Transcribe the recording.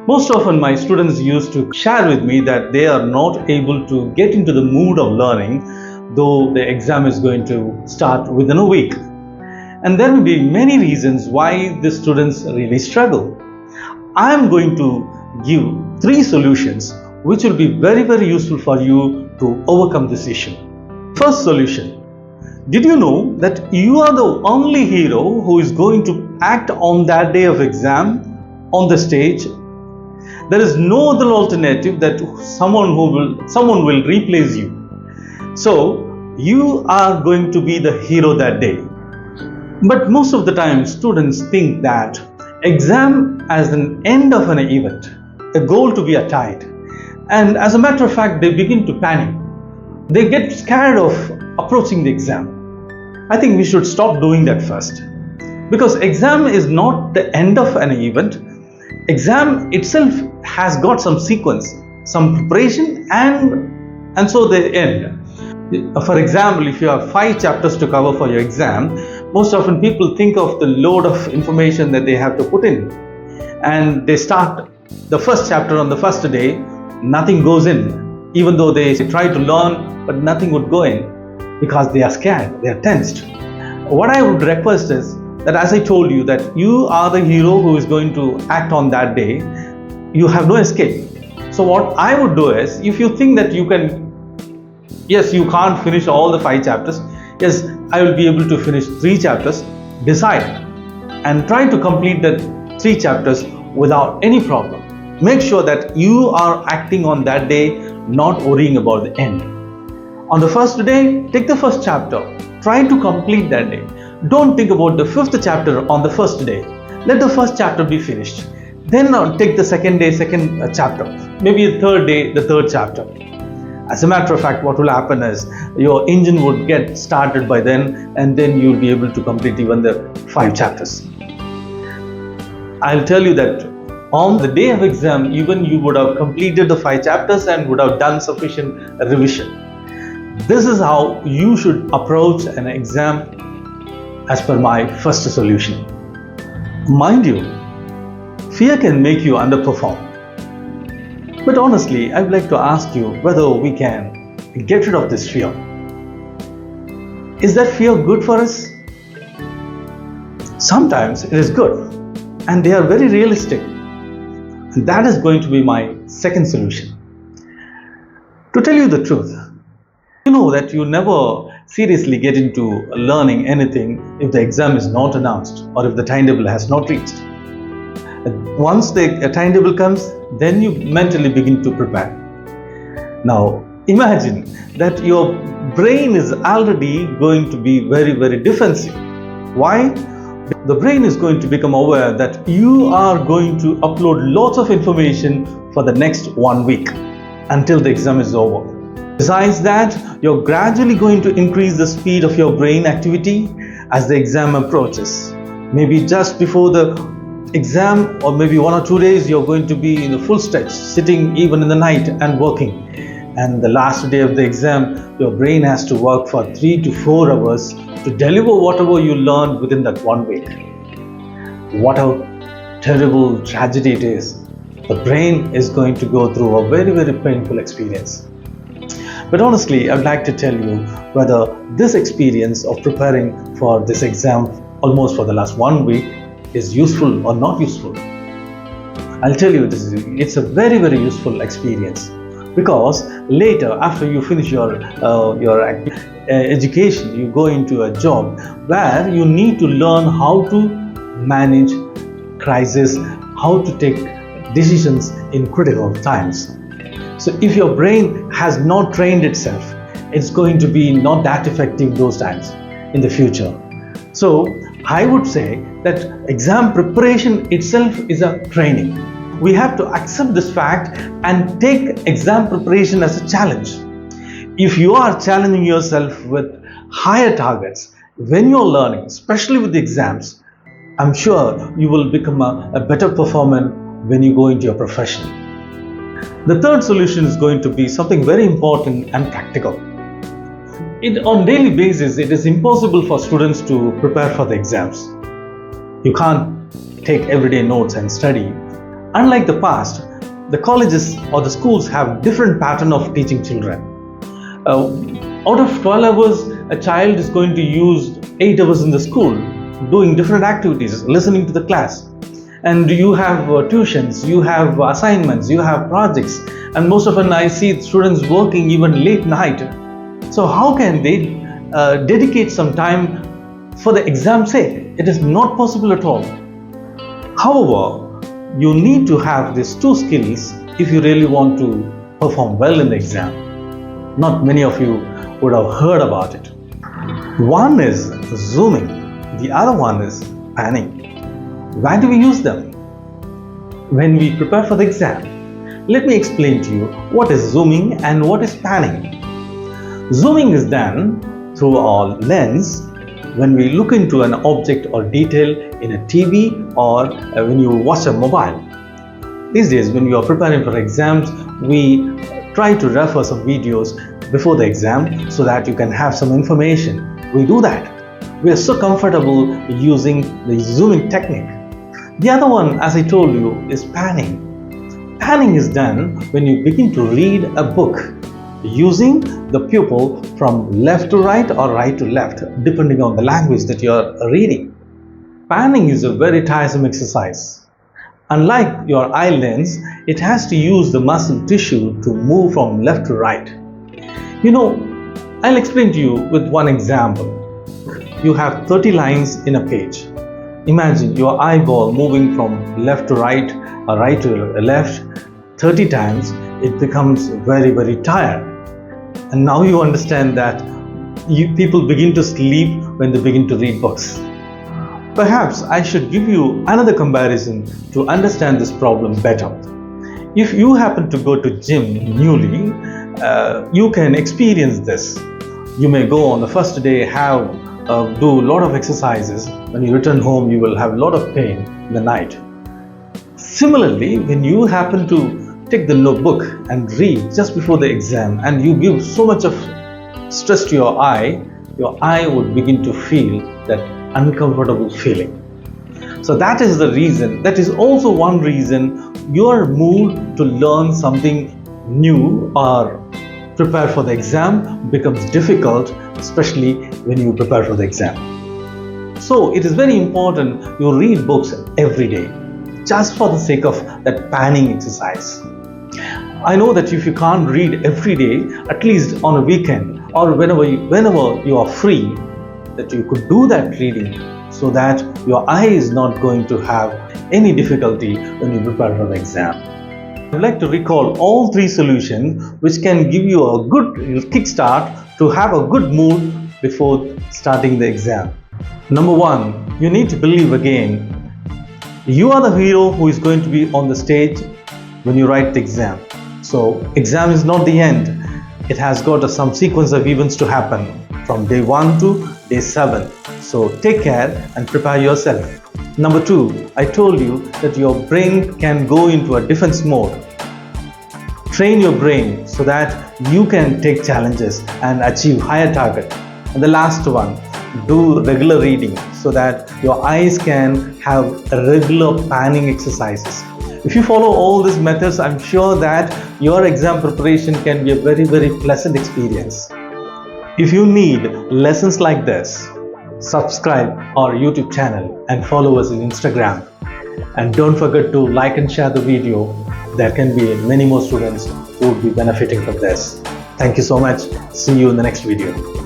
Most often my students used to share with me that they are not able to get into the mood of learning, though the exam is going to start within a week. And there will be many reasons why the students really struggle. I am going to give 3 solutions which will be very useful for you to overcome this issue. First solution. Did you know that you are the only hero who is going to act on that day of exam on the stage? There is no other alternative that someone will replace you. So you are going to be the hero that day. But most of the time students think that exam as an end of an event, a goal to be attained. And as a matter of fact, they begin to panic. They get scared of approaching the exam. I think we should stop doing that first. Because exam is not the end of an event. Exam itself has got some sequence, some preparation, and so they end. For example, if you have 5 chapters to cover for your exam, most often people think of the load of information that they have to put in. And they start the first chapter on the first day, nothing goes in. Even though they try to learn, but nothing would go in because they are scared, they are tensed. What I would request is that, as I told you, that you are the hero who is going to act on that day. You have no escape. So what I would do is, if you think that you can't finish all the 5 chapters, yes, I will be able to finish 3 chapters, decide and try to complete the 3 chapters without any problem. Make sure that you are acting on that day, not worrying about the end. On the first day, take the first chapter. Try to complete that day. Don't think about the 5th chapter on the first day. Let the first chapter be finished. Then take the second day, second chapter. Maybe the third day, the 3rd chapter. As a matter of fact, what will happen is your engine would get started by then, and then you'll be able to complete even the 5 chapters. I'll tell you that on the day of exam, even you would have completed the 5 chapters and would have done sufficient revision. This is how you should approach an exam as per my first solution. Mind you, fear can make you underperform. But honestly, I would like to ask you whether we can get rid of this fear. Is that fear good for us? Sometimes it is good, and they are very realistic. And that is going to be my second solution. To tell you the truth, you know that you never seriously get into learning anything if the exam is not announced or if the timetable has not reached. Once the timetable comes, then you mentally begin to prepare. Now, imagine that your brain is already going to be very defensive. Why? The brain is going to become aware that you are going to upload lots of information for the next 1 week until the exam is over. Besides that, you're gradually going to increase the speed of your brain activity as the exam approaches. Maybe just before the exam, or maybe 1 or 2 days, you're going to be in the full stretch, sitting even in the night and working. And the last day of the exam, your brain has to work for 3 to 4 hours to deliver whatever you learned within that 1 week. What a terrible tragedy it is. The brain is going to go through a very painful experience. But honestly, I would like to tell you whether this experience of preparing for this exam almost for the last 1 week is useful or not useful. I'll tell you, it's a very useful experience, because later, after you finish your education, you go into a job where you need to learn how to manage crisis, how to take decisions in critical times. So if your brain has not trained itself, it's going to be not that effective those times in the future. So I would say that exam preparation itself is a training. We have to accept this fact and take exam preparation as a challenge. If you are challenging yourself with higher targets when you're learning, especially with the exams, I'm sure you will become a better performer when you go into your profession. The third solution is going to be something very important and practical. On daily basis, it is impossible for students to prepare for the exams. You can't take everyday notes and study. Unlike the past, the colleges or the schools have different pattern of teaching children. Out of 12 hours, a child is going to use 8 hours in the school doing different activities, listening to the class. And you have tuitions, you have assignments, you have projects, and most often I see students working even late night. So how can they dedicate some time for the exam's sake? It is not possible at all. However, you need to have these two skills if you really want to perform well in the exam. Not many of you would have heard about it. One is zooming, the other one is panning. Why do we use them? When we prepare for the exam, let me explain to you what is zooming and what is panning. Zooming is done through our lens when we look into an object or detail in a TV or when you watch a mobile. These days, when you are preparing for exams, we try to refer some videos before the exam so that you can have some information. We do that. We are so comfortable using the zooming technique. The other one, as I told you, is panning. Panning is done when you begin to read a book using the pupil from left to right or right to left, depending on the language that you are reading. Panning is a very tiresome exercise. Unlike your eye lens, it has to use the muscle tissue to move from left to right. I'll explain to you with one example. You have 30 lines in a page. Imagine your eyeball moving from left to right or right to left 30 times. It becomes very, very tired. And now you understand that people begin to sleep when they begin to read books. Perhaps I should give you another comparison to understand this problem better. If you happen to go to gym newly, you can experience this. You may go on the first day, do a lot of exercises. When you return home, you will have a lot of pain in the night. Similarly, when you happen to take the notebook and read just before the exam and you give so much of stress to your eye would begin to feel that uncomfortable feeling. So that is the reason, that is also one reason your mood to learn something new or prepare for the exam becomes difficult, especially when you prepare for the exam. So it is very important you read books every day, just for the sake of that panning exercise. I know that if you can't read every day, at least on a weekend or whenever you are free, that you could do that reading so that your eye is not going to have any difficulty when you prepare for the exam. I'd like to recall all three solutions which can give you a good kickstart to have a good mood before starting the exam. Number one, you need to believe again. You are the hero who is going to be on the stage when you write the exam. So exam is not the end. It has got some sequence of events to happen from day 1 to day 7. So take care and prepare yourself. Number two, I told you that your brain can go into a defense mode. Train your brain so that you can take challenges and achieve higher target. And the last one, do regular reading so that your eyes can have regular panning exercises. If you follow all these methods, I'm sure that your exam preparation can be a very, very pleasant experience. If you need lessons like this, subscribe our YouTube channel and follow us on Instagram. And don't forget to like and share the video. There can be many more students who would be benefiting from this. Thank you so much. See you in the next video.